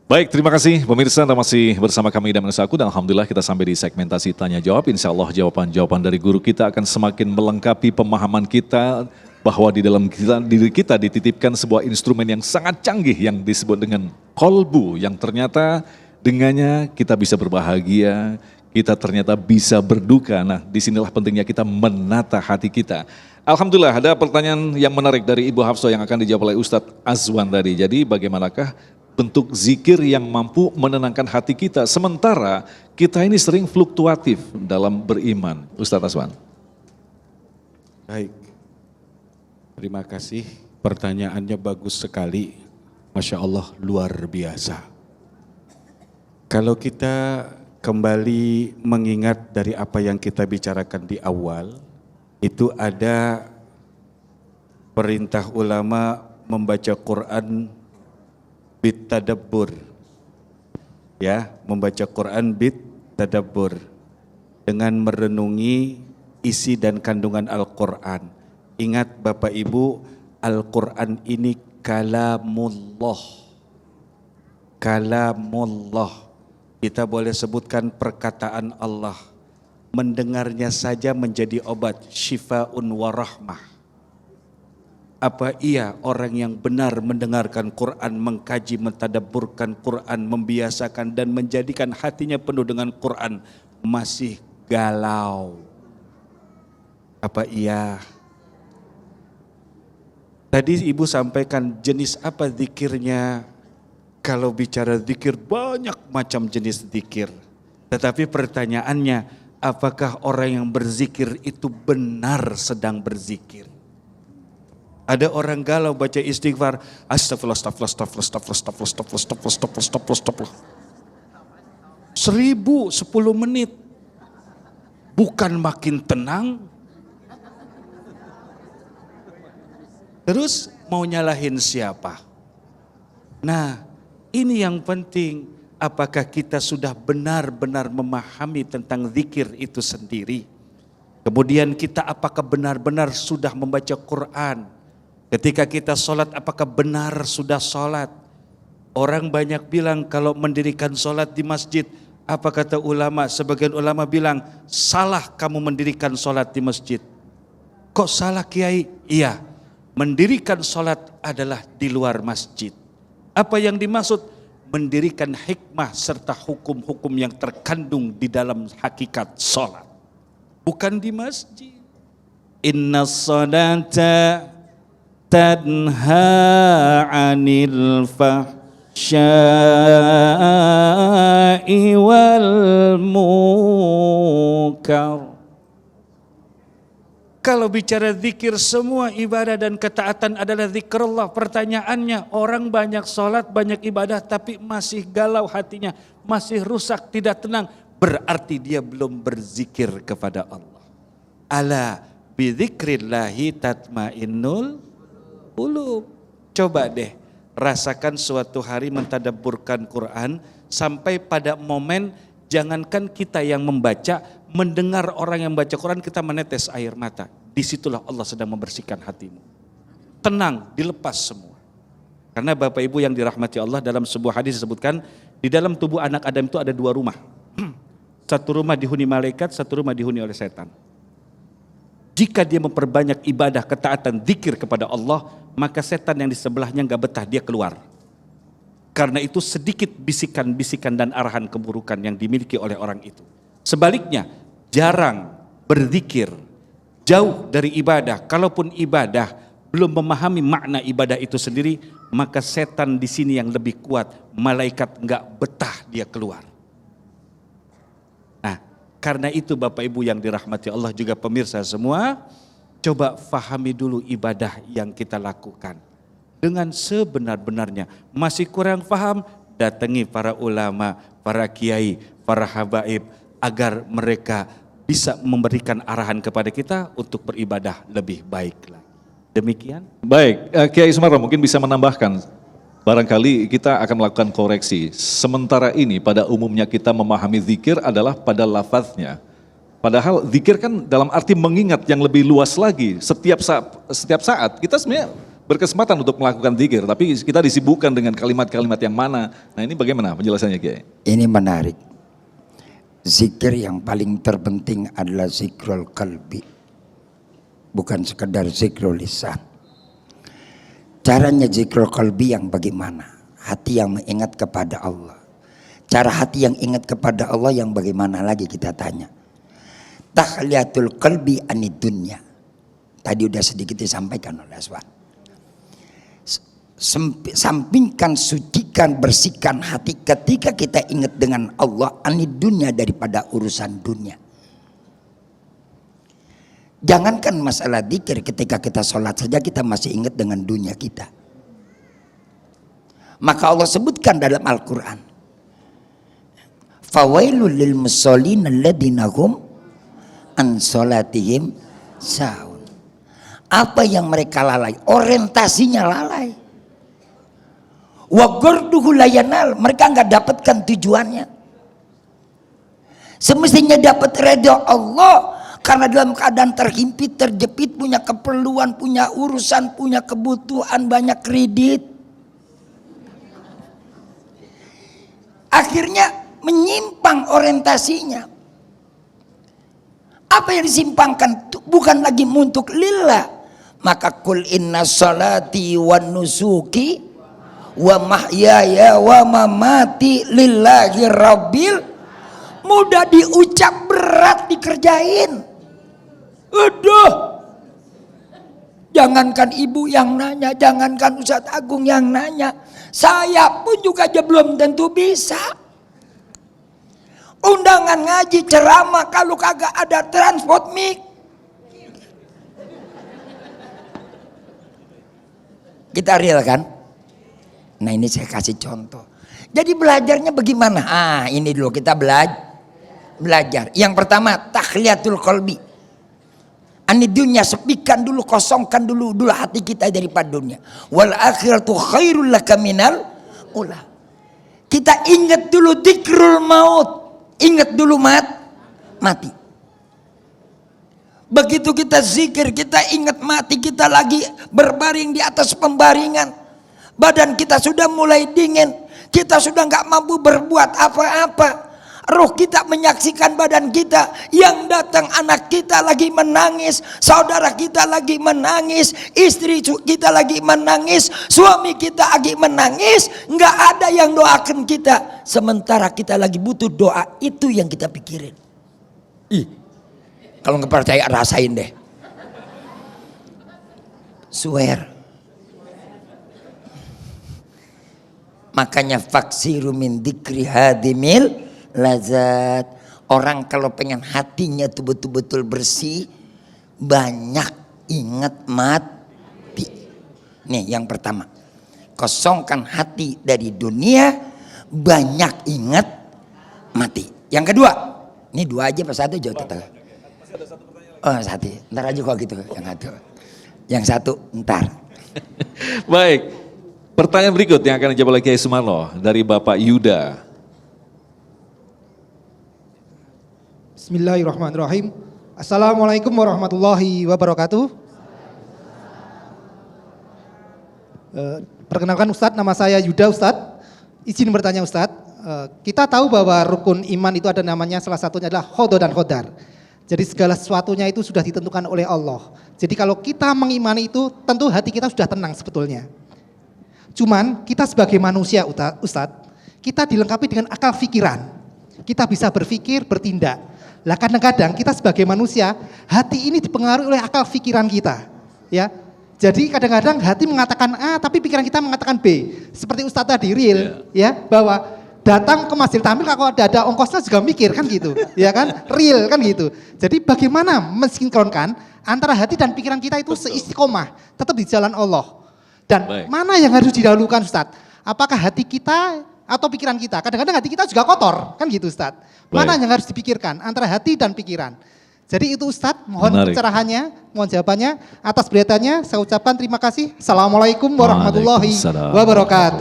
Baik, terima kasih pemirsa, Anda masih bersama kami dan aku, dan Alhamdulillah kita sampai di segmentasi Tanya Jawab. Insya Allah jawaban-jawaban dari guru kita akan semakin melengkapi pemahaman kita bahwa di dalam diri kita dititipkan sebuah instrumen yang sangat canggih yang disebut dengan kolbu, yang ternyata dengannya kita bisa berbahagia, kita ternyata bisa berduka. Nah, disinilah pentingnya kita menata hati kita. Alhamdulillah ada pertanyaan yang menarik dari Ibu Hafsah yang akan dijawab oleh Ustadz Azwan tadi. Jadi bagaimanakah bentuk zikir yang mampu menenangkan hati kita, sementara kita ini sering fluktuatif dalam beriman. Ustadz Azwan. Baik, terima kasih. Pertanyaannya bagus sekali. Masya Allah, luar biasa. Kalau kita kembali mengingat dari apa yang kita bicarakan di awal, itu ada perintah ulama membaca Quran bitadabbur, ya, membaca Quran bitadabbur dengan merenungi isi dan kandungan Al-Quran. Ingat Bapak Ibu, Al-Quran ini kalamullah. Kalamullah. Kita boleh sebutkan perkataan Allah. Mendengarnya saja menjadi obat, syifa'un warahmah. Apa iya orang yang benar mendengarkan Quran, mengkaji, mentadabburkan Quran, membiasakan dan menjadikan hatinya penuh dengan Quran, masih galau? Apa iya? Tadi Ibu sampaikan jenis apa zikirnya. Kalau bicara zikir banyak macam jenis zikir. Tetapi pertanyaannya, apakah orang yang berzikir itu benar sedang berzikir? Ada orang galau baca istighfar, astagfirullah, astagfirullah, astagfirullah, astagfirullah, astagfirullah, astagfirullah, astagfirullah, astagfirullah. 1010 menit. Bukan makin tenang. Terus mau nyalahin siapa? Nah, ini yang penting. Apakah kita sudah benar-benar memahami tentang zikir itu sendiri? Kemudian kita apakah benar-benar sudah membaca Quran? Ketika kita sholat, apakah benar sudah sholat? Orang banyak bilang kalau mendirikan sholat di masjid, apa kata ulama? Sebagian ulama bilang, salah kamu mendirikan sholat di masjid. Kok salah Kiai? Iya, mendirikan sholat adalah di luar masjid. Apa yang dimaksud? Mendirikan hikmah serta hukum-hukum yang terkandung di dalam hakikat sholat. Bukan di masjid. Inna sholata tanha 'anil fahsya'i wal munkar. Kalau bicara zikir, semua ibadah dan ketaatan adalah zikrullah. Pertanyaannya, orang banyak sholat, banyak ibadah, tapi masih galau hatinya, masih rusak, tidak tenang. Berarti dia belum berzikir kepada Allah. Ala bidzikrillahi tatmainnul qulub. Coba deh, rasakan suatu hari mentadabburkan Quran, sampai pada momen jangankan kita yang membaca, mendengar orang yang baca Quran kita menetes air mata. Disitulah Allah sedang membersihkan hatimu. Tenang, dilepas semua. Karena Bapak Ibu yang dirahmati Allah, dalam sebuah hadis disebutkan, di dalam tubuh anak Adam itu ada 2 rumah. Satu rumah dihuni malaikat, satu rumah dihuni oleh setan. Jika dia memperbanyak ibadah, ketaatan, zikir kepada Allah, maka setan yang di sebelahnya gak betah, dia keluar. Karena itu sedikit bisikan-bisikan dan arahan keburukan yang dimiliki oleh orang itu. Sebaliknya, jarang berzikir, jauh dari ibadah. Kalaupun ibadah belum memahami makna ibadah itu sendiri, maka setan di sini yang lebih kuat. Malaikat enggak betah dia keluar. Nah, karena itu Bapak Ibu yang dirahmati Allah, juga pemirsa semua, coba fahami dulu ibadah yang kita lakukan dengan sebenar-benarnya. Masih kurang paham, datangi para ulama, para kiai, para habaib, agar mereka bisa memberikan arahan kepada kita untuk beribadah lebih baik lagi. Demikian. Baik, Kiai Sumarno mungkin bisa menambahkan, barangkali kita akan melakukan koreksi. Sementara ini pada umumnya kita memahami zikir adalah pada lafaznya. Padahal zikir kan dalam arti mengingat yang lebih luas lagi. Setiap saat kita sebenarnya berkesempatan untuk melakukan zikir, tapi kita disibukkan dengan kalimat-kalimat yang mana. Nah ini bagaimana penjelasannya Kiai? Ini menarik. Zikir yang paling terpenting adalah zikrul qalbi. Bukan sekedar zikrul lisan. Caranya zikrul qalbi yang bagaimana? Hati yang mengingat kepada Allah. Cara hati yang ingat kepada Allah yang bagaimana lagi kita tanya. Tahliyatul qalbi anid dunya. Tadi udah sedikit disampaikan oleh Aswan. Sampingkan, sucikan, bersihkan hati ketika kita ingat dengan Allah anid dunya daripada urusan dunia. Jangankan masalah dzikir, ketika kita sholat saja kita masih ingat dengan dunia kita. Maka Allah sebutkan dalam Al-Quran, fawailul lil musallin alladzina hum an sholatihim sahun. Apa yang mereka lalai? Orientasinya lalai. Wa gharduhu layanal, mereka nggak dapatkan tujuannya. Semestinya dapat redha Allah karena dalam keadaan terhimpit, terjepit, punya keperluan, punya urusan, punya kebutuhan, banyak kredit. Akhirnya menyimpang orientasinya. Apa yang disimpangkan bukan lagi untuk lillah. Maka kul inna salati wa nusuki wa mahyaya wa mamati lillahi rabbil. Mudah diucap, berat dikerjain. Aduh. Jangankan ibu yang nanya, jangankan Ustadz Agung yang nanya, saya pun juga aja belum tentu bisa. Undangan ngaji, ceramah, kalau kagak ada transport mic, kita real kan? Nah ini saya kasih contoh. Jadi belajarnya bagaimana? Ini dulu kita belajar. Yang pertama tahliyatul qalbi. Ani dunia, sepikan dulu, kosongkan dulu hati kita daripada dunia. Wal akhiratu khairul laka minal ula. Kita ingat dulu dzikrul maut. Ingat dulu mati. Begitu kita zikir, kita ingat mati, kita lagi berbaring di atas pembaringan. Badan kita sudah mulai dingin. Kita sudah nggak mampu berbuat apa-apa. Roh kita menyaksikan badan kita. Yang datang anak kita lagi menangis, saudara kita lagi menangis, istri kita lagi menangis, suami kita lagi menangis. Nggak ada yang doakan kita. Sementara kita lagi butuh doa, itu yang kita pikirin. Kalau nggak percaya rasain deh. Swear. Makanya faksiru min dzikri hadimil lazat. Orang kalau pengen hatinya tuh betul-betul bersih, banyak ingat mati. Nih yang pertama, kosongkan hati dari dunia, banyak ingat mati. Yang kedua, ini dua aja pas satu jauh tetap. Oh satu, ntar aja kok gitu. Yang satu ntar. Baik, pertanyaan berikut yang akan dijawab oleh Kiai Sumarno dari Bapak Yuda. Bismillahirrahmanirrahim. Assalamualaikum warahmatullahi wabarakatuh. Perkenalkan Ustadz, nama saya Yuda Ustadz. Izin bertanya Ustadz, kita tahu bahwa rukun iman itu ada namanya, salah satunya adalah khodo dan khodar. Jadi segala sesuatunya itu sudah ditentukan oleh Allah. Jadi kalau kita mengimani itu, tentu hati kita sudah tenang sebetulnya. Cuman kita sebagai manusia Ustadz, kita dilengkapi dengan akal pikiran. Kita bisa berpikir, bertindak. Lah kadang-kadang kita sebagai manusia, hati ini dipengaruhi oleh akal pikiran kita, ya. Jadi kadang-kadang hati mengatakan A, tapi pikiran kita mengatakan B. Seperti Ustadz tadi real, ya, bahwa datang ke Masjid Tampil kalau ada ongkosnya juga mikir kan gitu, ya kan, real kan gitu. Jadi bagaimana mensinkronkan antara hati dan pikiran kita itu seistiqomah, tetap di jalan Allah. Dan mana yang harus didahulukan Ustadz? Apakah hati kita atau pikiran kita? Kadang-kadang hati kita juga kotor, kan gitu Ustadz. Mana yang harus dipikirkan antara hati dan pikiran? Jadi itu Ustadz, mohon pencerahannya, mohon jawabannya. Atas beritanya saya ucapkan terima kasih. Assalamualaikum warahmatullahi wabarakatuh.